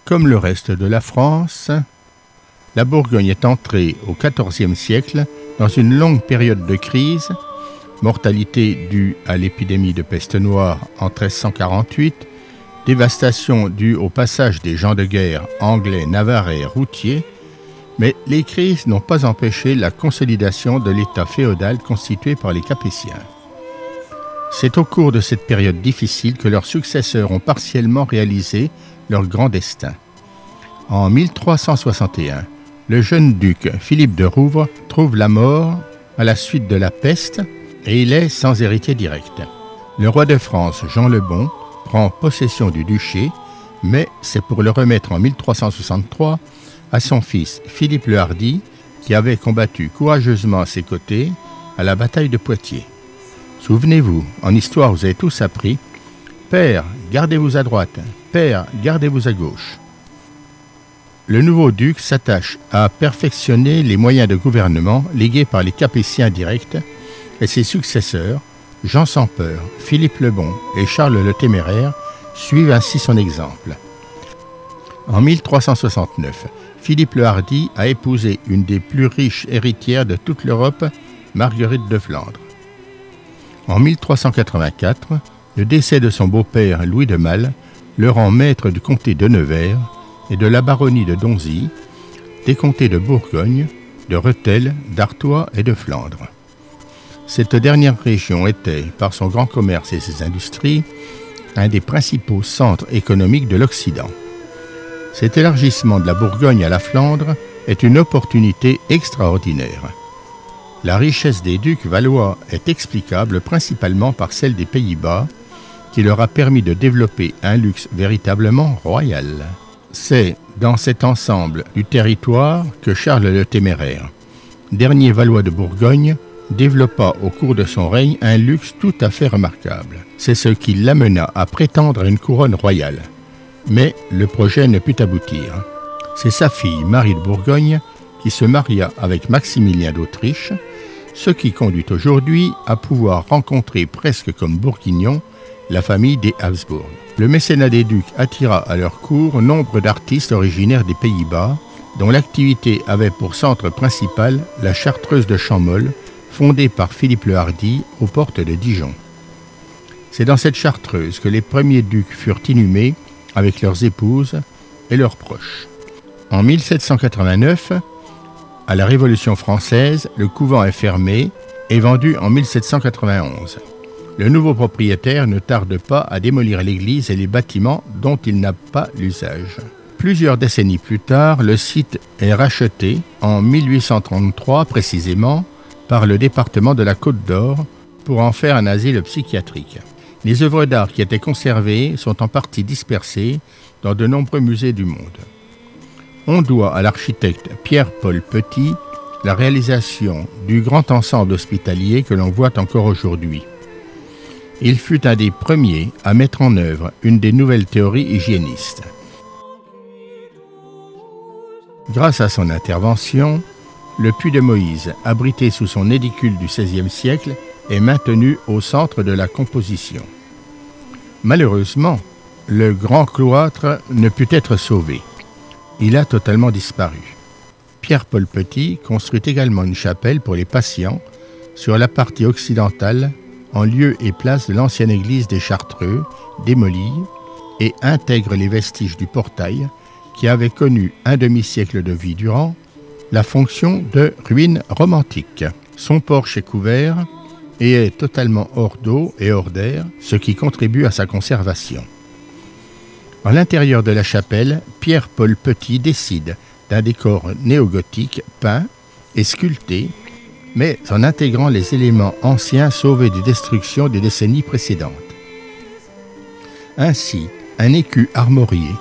Comme le reste de la France, la Bourgogne est entrée au XIVe siècle dans une longue période de crise, mortalité due à l'épidémie de peste noire en 1348, dévastation due au passage des gens de guerre anglais, navarrais et routiers, mais les crises n'ont pas empêché la consolidation de l'État féodal constitué par les Capétiens. C'est au cours de cette période difficile que leurs successeurs ont partiellement réalisé leur grand destin. En 1361, le jeune duc Philippe de Rouvre trouve la mort à la suite de la peste et il est sans héritier direct. Le roi de France, Jean le Bon, prend possession du duché, mais c'est pour le remettre en 1363 à son fils Philippe le Hardi, qui avait combattu courageusement à ses côtés à la bataille de Poitiers. Souvenez-vous, en histoire vous avez tous appris « Père, gardez-vous à droite, Père, gardez-vous à gauche ». Le nouveau duc s'attache à perfectionner les moyens de gouvernement légués par les Capétiens directs et ses successeurs, Jean sans peur, Philippe le Bon et Charles le Téméraire, suivent ainsi son exemple. En 1369, Philippe le Hardi a épousé une des plus riches héritières de toute l'Europe, Marguerite de Flandre. En 1384, le décès de son beau-père Louis de Malle le rend maître du comté de Nevers et de la baronnie de Donzy, des comtés de Bourgogne, de Rethel, d'Artois et de Flandre. Cette dernière région était, par son grand commerce et ses industries, un des principaux centres économiques de l'Occident. Cet élargissement de la Bourgogne à la Flandre est une opportunité extraordinaire. La richesse des ducs valois est explicable principalement par celle des Pays-Bas, qui leur a permis de développer un luxe véritablement royal. C'est dans cet ensemble du territoire que Charles le Téméraire, dernier Valois de Bourgogne, développa au cours de son règne un luxe tout à fait remarquable. C'est ce qui l'amena à prétendre à une couronne royale. Mais le projet ne put aboutir. C'est sa fille, Marie de Bourgogne, qui se maria avec Maximilien d'Autriche, ce qui conduit aujourd'hui à pouvoir rencontrer presque comme bourguignon la famille des Habsbourg. Le mécénat des ducs attira à leur cour nombre d'artistes originaires des Pays-Bas, dont l'activité avait pour centre principal la chartreuse de Champmol, fondée par Philippe le Hardi aux portes de Dijon. C'est dans cette chartreuse que les premiers ducs furent inhumés avec leurs épouses et leurs proches. En 1789, à la Révolution française, le couvent est fermé et vendu en 1791. Le nouveau propriétaire ne tarde pas à démolir l'église et les bâtiments dont il n'a pas l'usage. Plusieurs décennies plus tard, le site est racheté, en 1833 précisément, par le département de la Côte d'Or pour en faire un asile psychiatrique. Les œuvres d'art qui étaient conservées sont en partie dispersées dans de nombreux musées du monde. On doit à l'architecte Pierre-Paul Petit la réalisation du grand ensemble hospitalier que l'on voit encore aujourd'hui. Il fut un des premiers à mettre en œuvre une des nouvelles théories hygiénistes. Grâce à son intervention, le puits de Moïse, abrité sous son édicule du XVIe siècle, est maintenu au centre de la composition. Malheureusement, le grand cloître ne put être sauvé. Il a totalement disparu. Pierre-Paul Petit construit également une chapelle pour les patients sur la partie occidentale, en lieu et place de l'ancienne église des Chartreux, démolie, et intègre les vestiges du portail qui avait connu un demi-siècle de vie durant la fonction de ruine romantique. Son porche est couvert et est totalement hors d'eau et hors d'air, ce qui contribue à sa conservation. À l'intérieur de la chapelle, Pierre-Paul Petit décide d'un décor néogothique peint et sculpté, mais en intégrant les éléments anciens sauvés des destructions des décennies précédentes. Ainsi, un écu armorié,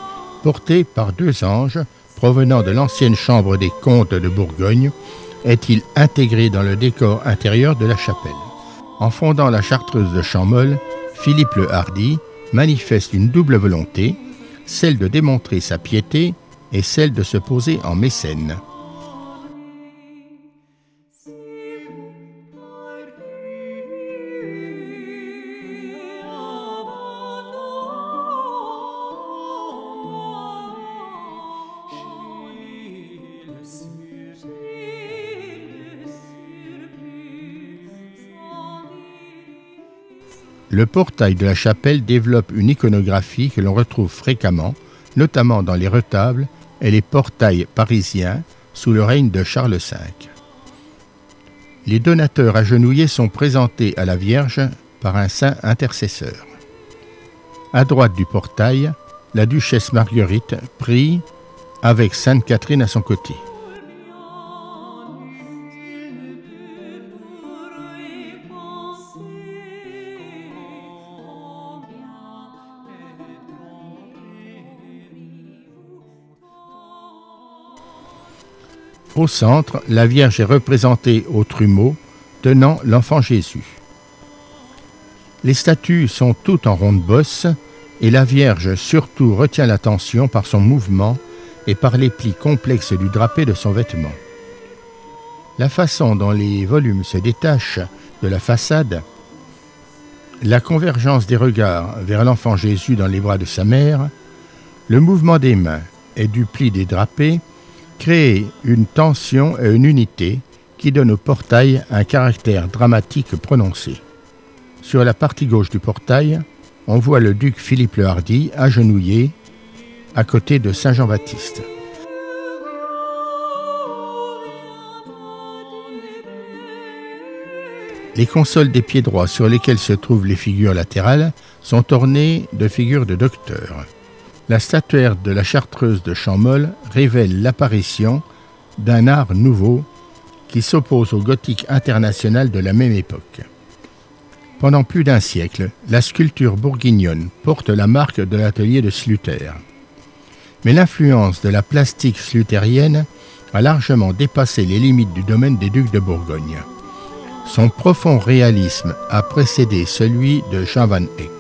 porté par deux anges provenant de l'ancienne chambre des comtes de Bourgogne, est-il intégré dans le décor intérieur de la chapelle. En fondant la chartreuse de Champmol, Philippe le Hardi manifeste une double volonté, celle de démontrer sa piété et celle de se poser en mécène. Le portail de la chapelle développe une iconographie que l'on retrouve fréquemment, notamment dans les retables et les portails parisiens sous le règne de Charles V. Les donateurs agenouillés sont présentés à la Vierge par un saint intercesseur. À droite du portail, la duchesse Marguerite prie avec Sainte Catherine à son côté. Au centre, la Vierge est représentée au trumeau, tenant l'enfant Jésus. Les statues sont toutes en ronde bosse et la Vierge surtout retient l'attention par son mouvement et par les plis complexes du drapé de son vêtement. La façon dont les volumes se détachent de la façade, la convergence des regards vers l'enfant Jésus dans les bras de sa mère, le mouvement des mains et du pli des drapés créent une tension et une unité qui donnent au portail un caractère dramatique prononcé. Sur la partie gauche du portail, on voit le duc Philippe le Hardi agenouillé à côté de Saint Jean-Baptiste. Les consoles des pieds droits sur lesquelles se trouvent les figures latérales sont ornées de figures de docteurs. La statuaire de la Chartreuse de Champmolles révèle l'apparition d'un art nouveau qui s'oppose au gothique international de la même époque. Pendant plus d'un siècle, la sculpture bourguignonne porte la marque de l'atelier de Sluter. Mais l'influence de la plastique slutérienne a largement dépassé les limites du domaine des ducs de Bourgogne. Son profond réalisme a précédé celui de Jean van Eyck.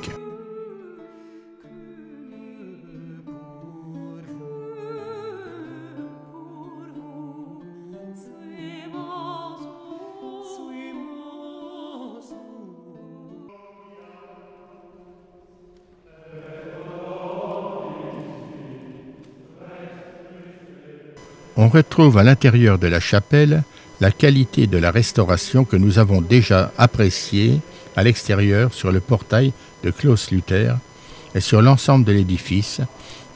On retrouve à l'intérieur de la chapelle la qualité de la restauration que nous avons déjà appréciée à l'extérieur sur le portail de Klaus Luther et sur l'ensemble de l'édifice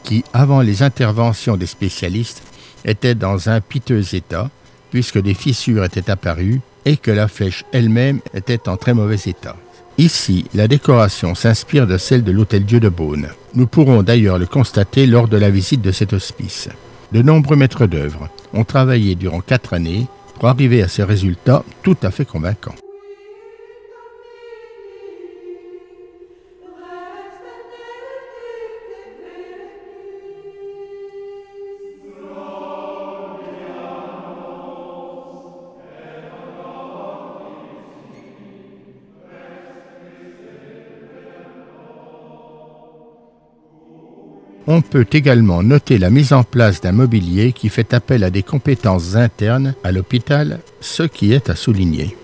qui, avant les interventions des spécialistes, était dans un piteux état puisque des fissures étaient apparues et que la flèche elle-même était en très mauvais état. Ici, la décoration s'inspire de celle de l'Hôtel-Dieu de Beaune. Nous pourrons d'ailleurs le constater lors de la visite de cet hospice. De nombreux maîtres d'œuvre ont travaillé durant 4 années pour arriver à ce résultat tout à fait convaincant. On peut également noter la mise en place d'un mobilier qui fait appel à des compétences internes à l'hôpital, ce qui est à souligner.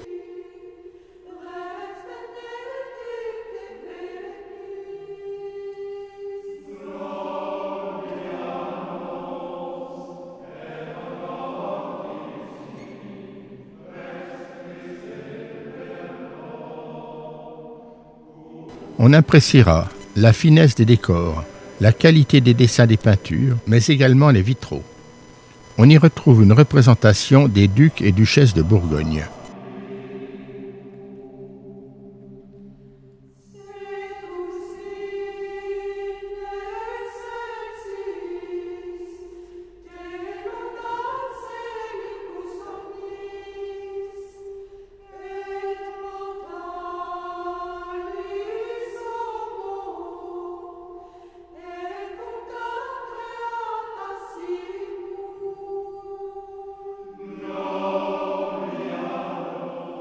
On appréciera la finesse des décors, la qualité des dessins des peintures, mais également les vitraux. On y retrouve une représentation des ducs et duchesses de Bourgogne.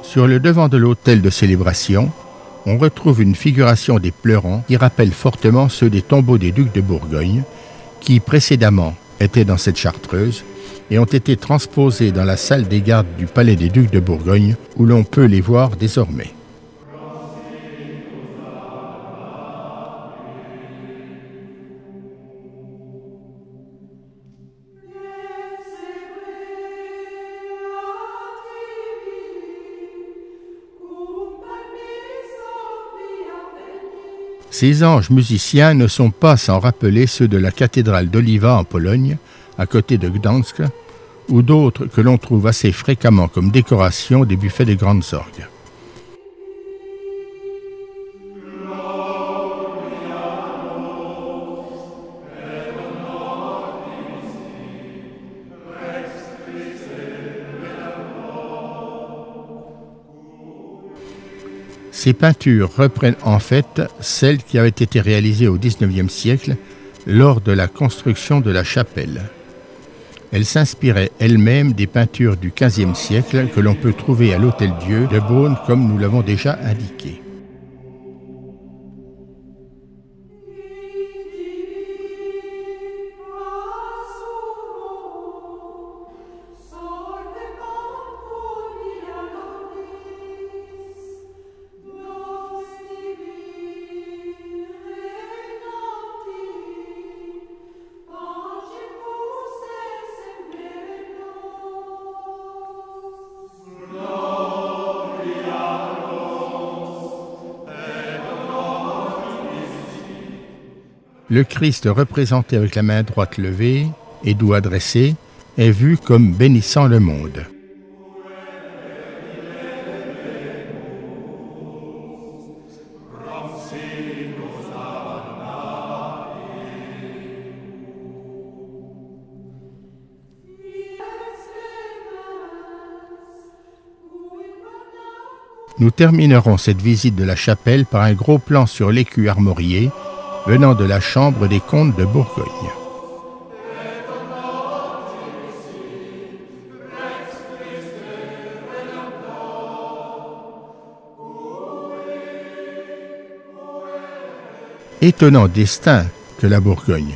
Sur le devant de l'autel de célébration, on retrouve une figuration des pleurants qui rappelle fortement ceux des tombeaux des ducs de Bourgogne, qui précédemment étaient dans cette chartreuse et ont été transposés dans la salle des gardes du palais des ducs de Bourgogne, où l'on peut les voir désormais. Ces anges musiciens ne sont pas sans rappeler ceux de la cathédrale d'Oliva en Pologne, à côté de Gdansk, ou d'autres que l'on trouve assez fréquemment comme décoration des buffets des grandes orgues. Ces peintures reprennent en fait celles qui avaient été réalisées au XIXe siècle lors de la construction de la chapelle. Elles s'inspiraient elles-mêmes des peintures du XVe siècle que l'on peut trouver à l'Hôtel-Dieu de Beaune, comme nous l'avons déjà indiqué. Le Christ représenté avec la main droite levée et doigts dressés est vu comme bénissant le monde. Nous terminerons cette visite de la chapelle par un gros plan sur l'écu armorié venant de la chambre des comtes de Bourgogne. Étonnant destin que la Bourgogne,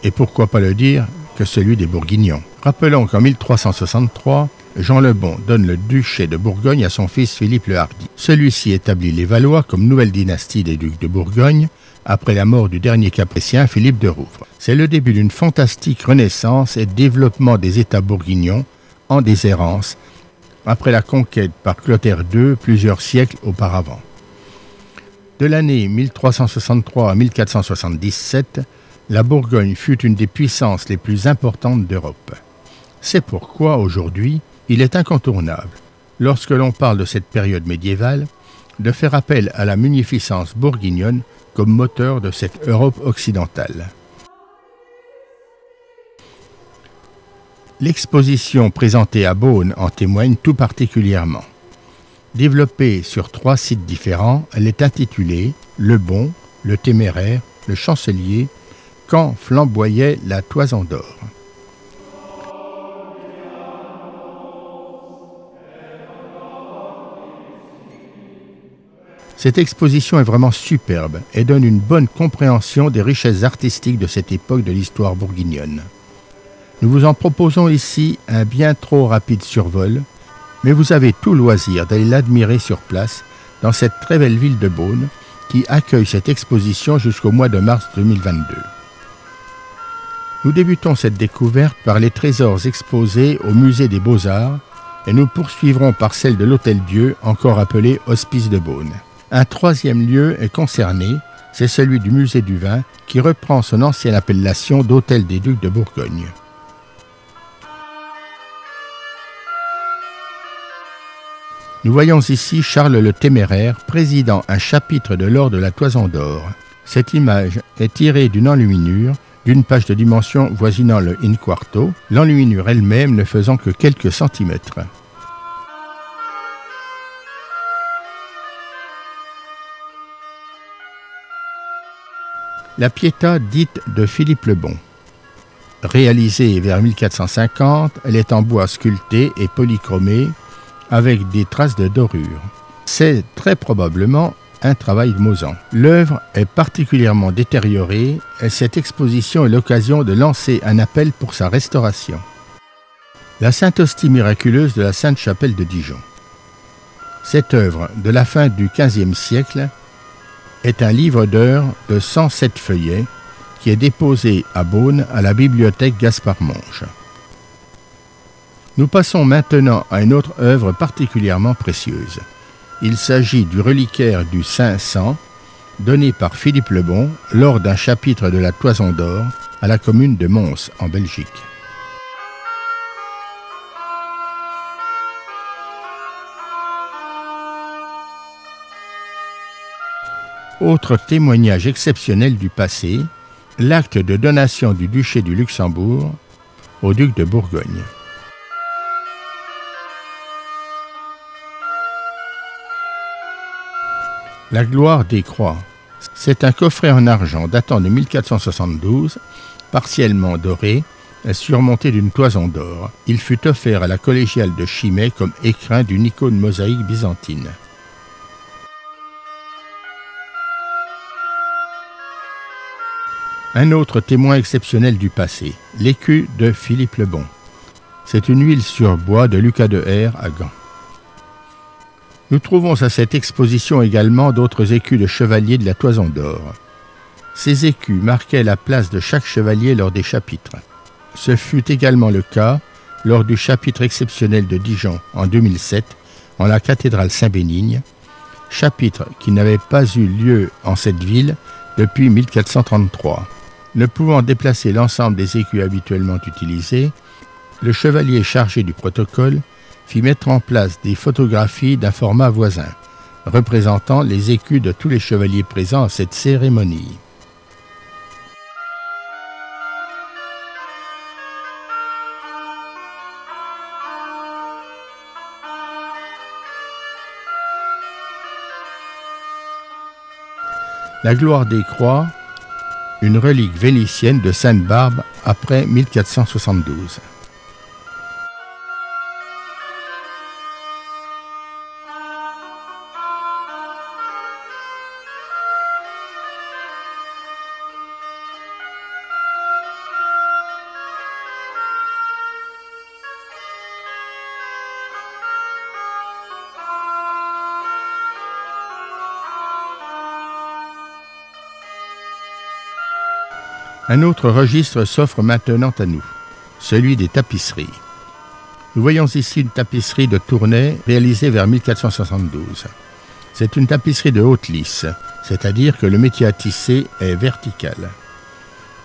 et pourquoi pas le dire que celui des Bourguignons. Rappelons qu'en 1363, Jean le Bon donne le duché de Bourgogne à son fils Philippe le Hardi. Celui-ci établit les Valois comme nouvelle dynastie des ducs de Bourgogne, après la mort du dernier caprétien Philippe de Rouvre. C'est le début d'une fantastique renaissance et développement des États bourguignons en déshérence, après la conquête par Clotaire II plusieurs siècles auparavant. De l'année 1363 à 1477, la Bourgogne fut une des puissances les plus importantes d'Europe. C'est pourquoi, aujourd'hui, il est incontournable, lorsque l'on parle de cette période médiévale, de faire appel à la munificence bourguignonne comme moteur de cette Europe occidentale. L'exposition présentée à Beaune en témoigne tout particulièrement. Développée sur 3 sites différents, elle est intitulée « Le Bon, le Téméraire, le Chancelier, quand flamboyait la toison d'or ». Cette exposition est vraiment superbe et donne une bonne compréhension des richesses artistiques de cette époque de l'histoire bourguignonne. Nous vous en proposons ici un bien trop rapide survol, mais vous avez tout loisir d'aller l'admirer sur place dans cette très belle ville de Beaune qui accueille cette exposition jusqu'au mois de mars 2022. Nous débutons cette découverte par les trésors exposés au musée des Beaux-Arts et nous poursuivrons par celle de l'Hôtel-Dieu, encore appelé Hospice de Beaune. Un 3e lieu est concerné, c'est celui du musée du vin qui reprend son ancienne appellation d'Hôtel des Ducs de Bourgogne. Nous voyons ici Charles le Téméraire présidant un chapitre de l'Ordre de la Toison d'Or. Cette image est tirée d'une enluminure, d'une page de dimension voisinant le in-quarto, l'enluminure elle-même ne faisant que quelques centimètres. La Pietà dite de Philippe le Bon. Réalisée vers 1450, elle est en bois sculpté et polychromé avec des traces de dorure. C'est très probablement un travail de Mozan. L'œuvre est particulièrement détériorée et cette exposition est l'occasion de lancer un appel pour sa restauration. La Sainte Hostie miraculeuse de la Sainte-Chapelle de Dijon. Cette œuvre de la fin du XVe siècle est un livre d'heures de 107 feuillets qui est déposé à Beaune à la bibliothèque Gaspard Monge. Nous passons maintenant à une autre œuvre particulièrement précieuse. Il s'agit du reliquaire du Saint-Sang, donné par Philippe le Bon lors d'un chapitre de la Toison d'Or à la commune de Mons, en Belgique. Autre témoignage exceptionnel du passé, l'acte de donation du duché du Luxembourg au duc de Bourgogne. La gloire des croix. C'est un coffret en argent datant de 1472, partiellement doré, surmonté d'une toison d'or. Il fut offert à la collégiale de Chimay comme écrin d'une icône mosaïque byzantine. Un autre témoin exceptionnel du passé, l'écu de Philippe le Bon. C'est une huile sur bois de Lucas de Her à Gand. Nous trouvons à cette exposition également d'autres écus de chevaliers de la Toison d'Or. Ces écus marquaient la place de chaque chevalier lors des chapitres. Ce fut également le cas lors du chapitre exceptionnel de Dijon en 2007 en la cathédrale Saint-Bénigne, chapitre qui n'avait pas eu lieu en cette ville depuis 1433. Ne pouvant déplacer l'ensemble des écus habituellement utilisés, le chevalier chargé du protocole fit mettre en place des photographies d'un format voisin, représentant les écus de tous les chevaliers présents à cette cérémonie. La gloire des croix, une relique vénitienne de Sainte-Barbe après 1472. Un autre registre s'offre maintenant à nous, celui des tapisseries. Nous voyons ici une tapisserie de Tournai réalisée vers 1472. C'est une tapisserie de haute lisse, c'est-à-dire que le métier à tisser est vertical.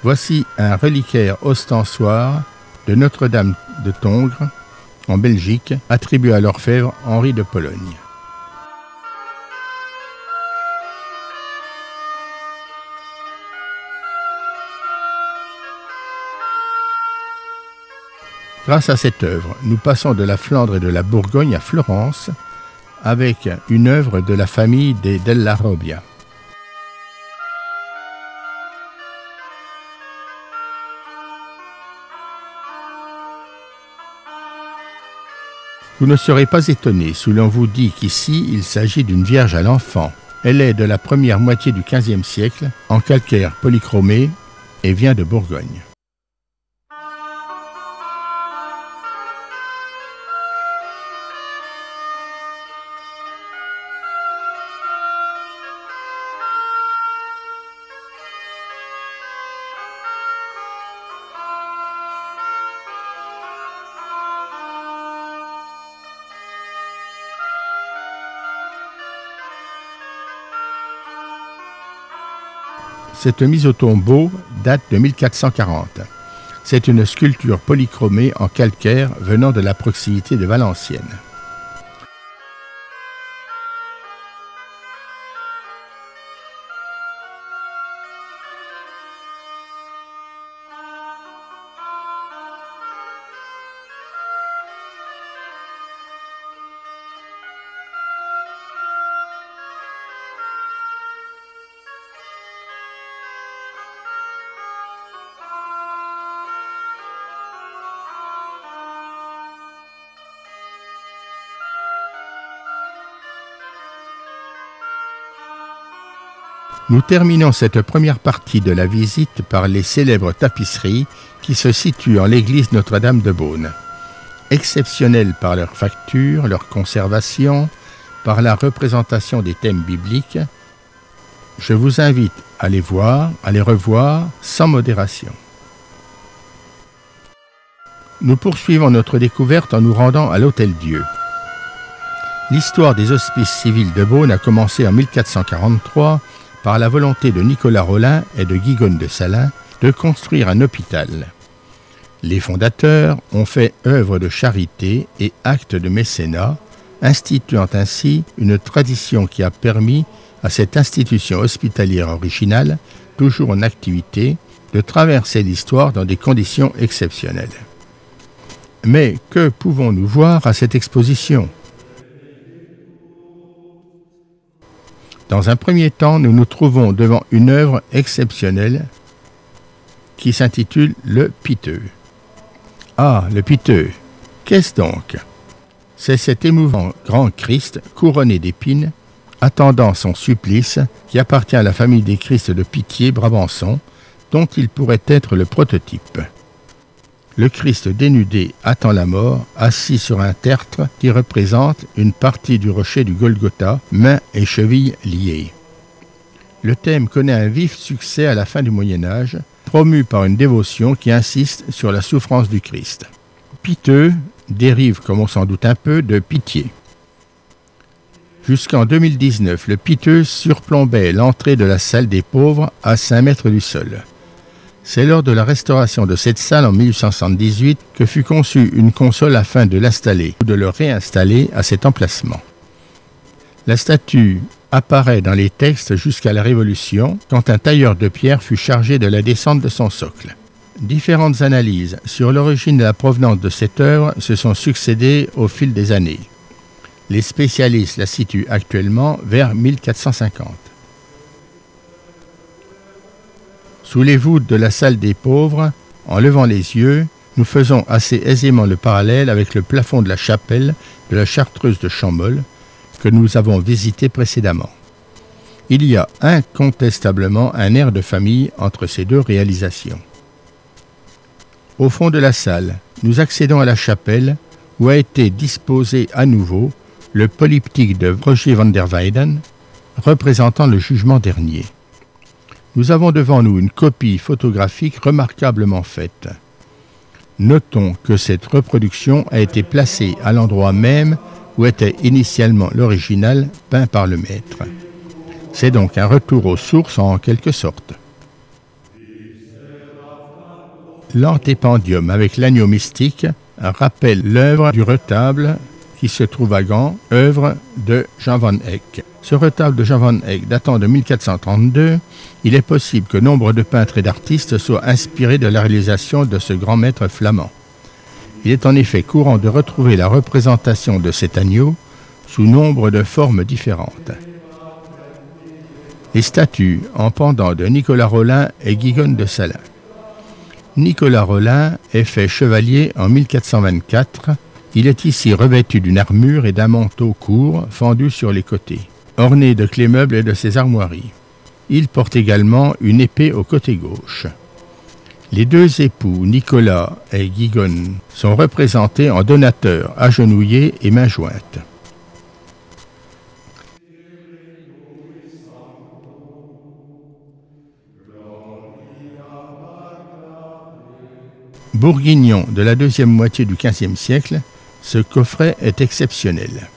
Voici un reliquaire ostensoir de Notre-Dame de Tongres, en Belgique, attribué à l'orfèvre Henri de Pologne. Grâce à cette œuvre, nous passons de la Flandre et de la Bourgogne à Florence avec une œuvre de la famille des Della Robbia. Vous ne serez pas étonné si l'on vous dit qu'ici il s'agit d'une Vierge à l'enfant. Elle est de la première moitié du XVe siècle, en calcaire polychromé et vient de Bourgogne. Cette mise au tombeau date de 1440. C'est une sculpture polychromée en calcaire venant de la proximité de Valenciennes. Nous terminons cette première partie de la visite par les célèbres tapisseries qui se situent en l'église Notre-Dame de Beaune. Exceptionnelles par leur facture, leur conservation, par la représentation des thèmes bibliques, je vous invite à les voir, à les revoir sans modération. Nous poursuivons notre découverte en nous rendant à l'Hôtel-Dieu. L'histoire des hospices civils de Beaune a commencé en 1443 par la volonté de Nicolas Rolin et de Guigone de Salins de construire un hôpital. Les fondateurs ont fait œuvre de charité et acte de mécénat, instituant ainsi une tradition qui a permis à cette institution hospitalière originale, toujours en activité, de traverser l'histoire dans des conditions exceptionnelles. Mais que pouvons-nous voir à cette exposition ? Dans un premier temps, nous nous trouvons devant une œuvre exceptionnelle qui s'intitule « Le Piteux ». Ah, le Piteux, qu'est-ce donc ? C'est cet émouvant grand Christ couronné d'épines, attendant son supplice, qui appartient à la famille des Christ de Pitié, Brabançon, dont il pourrait être le prototype. Le Christ dénudé attend la mort, assis sur un tertre qui représente une partie du rocher du Golgotha, mains et chevilles liées. Le thème connaît un vif succès à la fin du Moyen-Âge, promu par une dévotion qui insiste sur la souffrance du Christ. Piteux dérive, comme on s'en doute un peu, de pitié. Jusqu'en 2019, le Piteux surplombait l'entrée de la salle des pauvres à 5 mètres du sol. C'est lors de la restauration de cette salle en 1878 que fut conçue une console afin de l'installer ou de le réinstaller à cet emplacement. La statue apparaît dans les textes jusqu'à la Révolution, quand un tailleur de pierre fut chargé de la descente de son socle. Différentes analyses sur l'origine et la provenance de cette œuvre se sont succédées au fil des années. Les spécialistes la situent actuellement vers 1450. Sous les voûtes de la salle des pauvres, en levant les yeux, nous faisons assez aisément le parallèle avec le plafond de la chapelle de la Chartreuse de Champmol, que nous avons visité précédemment. Il y a incontestablement un air de famille entre ces deux réalisations. Au fond de la salle, nous accédons à la chapelle où a été disposé à nouveau le polyptyque de Rogier van der Weyden, représentant le jugement dernier. Nous avons devant nous une copie photographique remarquablement faite. Notons que cette reproduction a été placée à l'endroit même où était initialement l'original peint par le maître. C'est donc un retour aux sources en quelque sorte. L'antépendium avec l'agneau mystique rappelle l'œuvre du retable qui se trouve à Gand, œuvre de Jean van Eyck. Ce retable de Jean van Eyck datant de 1432, il est possible que nombre de peintres et d'artistes soient inspirés de la réalisation de ce grand maître flamand. Il est en effet courant de retrouver la représentation de cet agneau sous nombre de formes différentes. Les statues en pendant de Nicolas Rolin et Guigone de Salins. Nicolas Rolin est fait chevalier en 1424. Il est ici revêtu d'une armure et d'un manteau court fendu sur les côtés, orné de clés meubles et de ses armoiries. Il porte également une épée au côté gauche. Les deux époux, Nicolas et Guigone, sont représentés en donateurs agenouillés et mains jointes. Bourguignon de la deuxième moitié du XVe siècle, ce coffret est exceptionnel.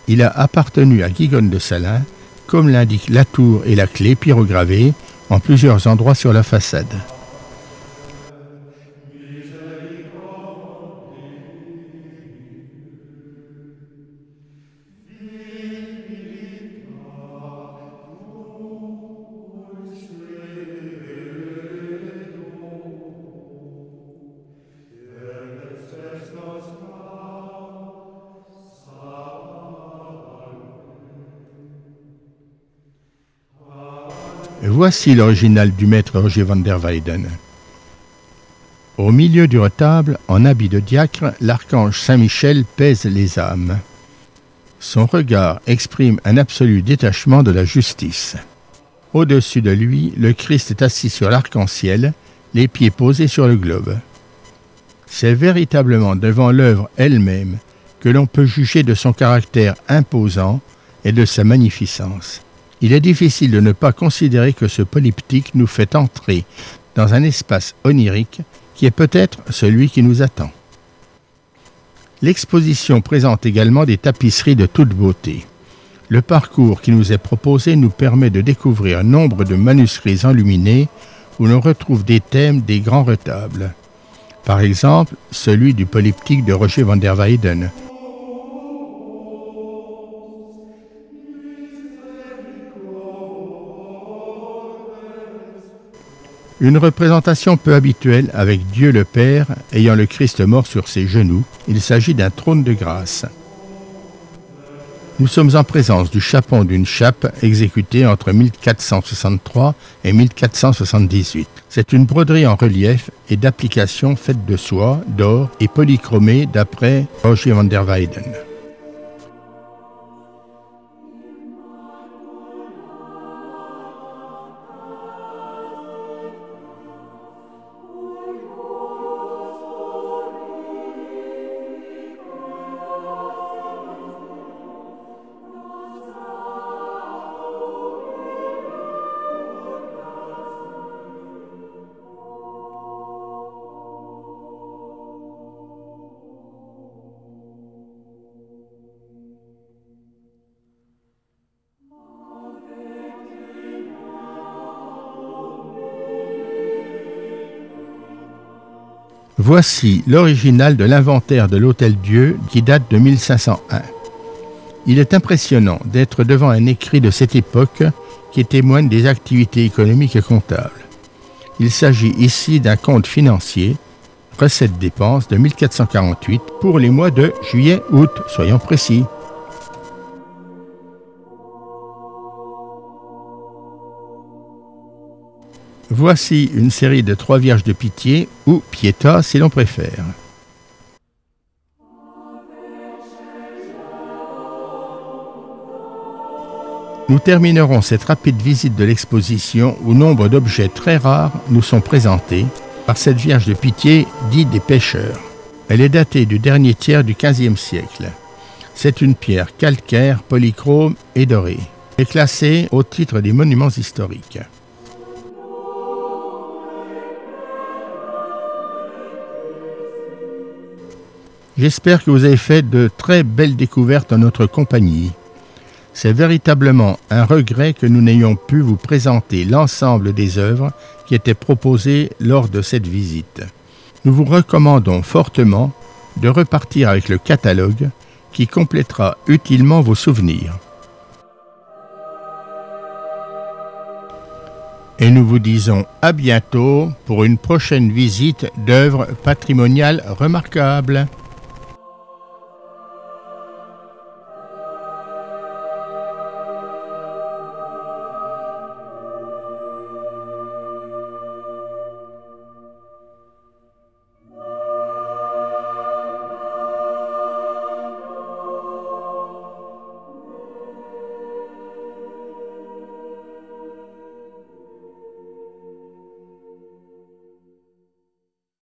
Il a appartenu à Guigone de Salins, comme l'indiquent la tour et la clé pyrogravées en plusieurs endroits sur la façade. Voici l'original du maître Rogier van der Weyden. Au milieu du retable, en habit de diacre, l'archange Saint-Michel pèse les âmes. Son regard exprime un absolu détachement de la justice. Au-dessus de lui, le Christ est assis sur l'arc-en-ciel, les pieds posés sur le globe. C'est véritablement devant l'œuvre elle-même que l'on peut juger de son caractère imposant et de sa magnificence. Il est difficile de ne pas considérer que ce polyptyque nous fait entrer dans un espace onirique qui est peut-être celui qui nous attend. L'exposition présente également des tapisseries de toute beauté. Le parcours qui nous est proposé nous permet de découvrir nombre de manuscrits enluminés où l'on retrouve des thèmes des grands retables. Par exemple, celui du polyptyque de Roger van der Weyden. Une représentation peu habituelle avec Dieu le Père ayant le Christ mort sur ses genoux. Il s'agit d'un trône de grâce. Nous sommes en présence du chapon d'une chape exécutée entre 1463 et 1478. C'est une broderie en relief et d'application faite de soie, d'or et polychromée d'après Roger van der Weyden. Voici l'original de l'inventaire de l'Hôtel-Dieu qui date de 1501. Il est impressionnant d'être devant un écrit de cette époque qui témoigne des activités économiques et comptables. Il s'agit ici d'un compte financier, recettes-dépenses de 1448 pour les mois de juillet-août, soyons précis. Voici une série de 3 Vierges de Pitié, ou Pietà si l'on préfère. Nous terminerons cette rapide visite de l'exposition où nombre d'objets très rares nous sont présentés par cette Vierge de Pitié dite des pêcheurs. Elle est datée du dernier tiers du XVe siècle. C'est une pierre calcaire, polychrome et dorée. Elle est classée au titre des monuments historiques. J'espère que vous avez fait de très belles découvertes en notre compagnie. C'est véritablement un regret que nous n'ayons pu vous présenter l'ensemble des œuvres qui étaient proposées lors de cette visite. Nous vous recommandons fortement de repartir avec le catalogue qui complétera utilement vos souvenirs. Et nous vous disons à bientôt pour une prochaine visite d'œuvres patrimoniales remarquables.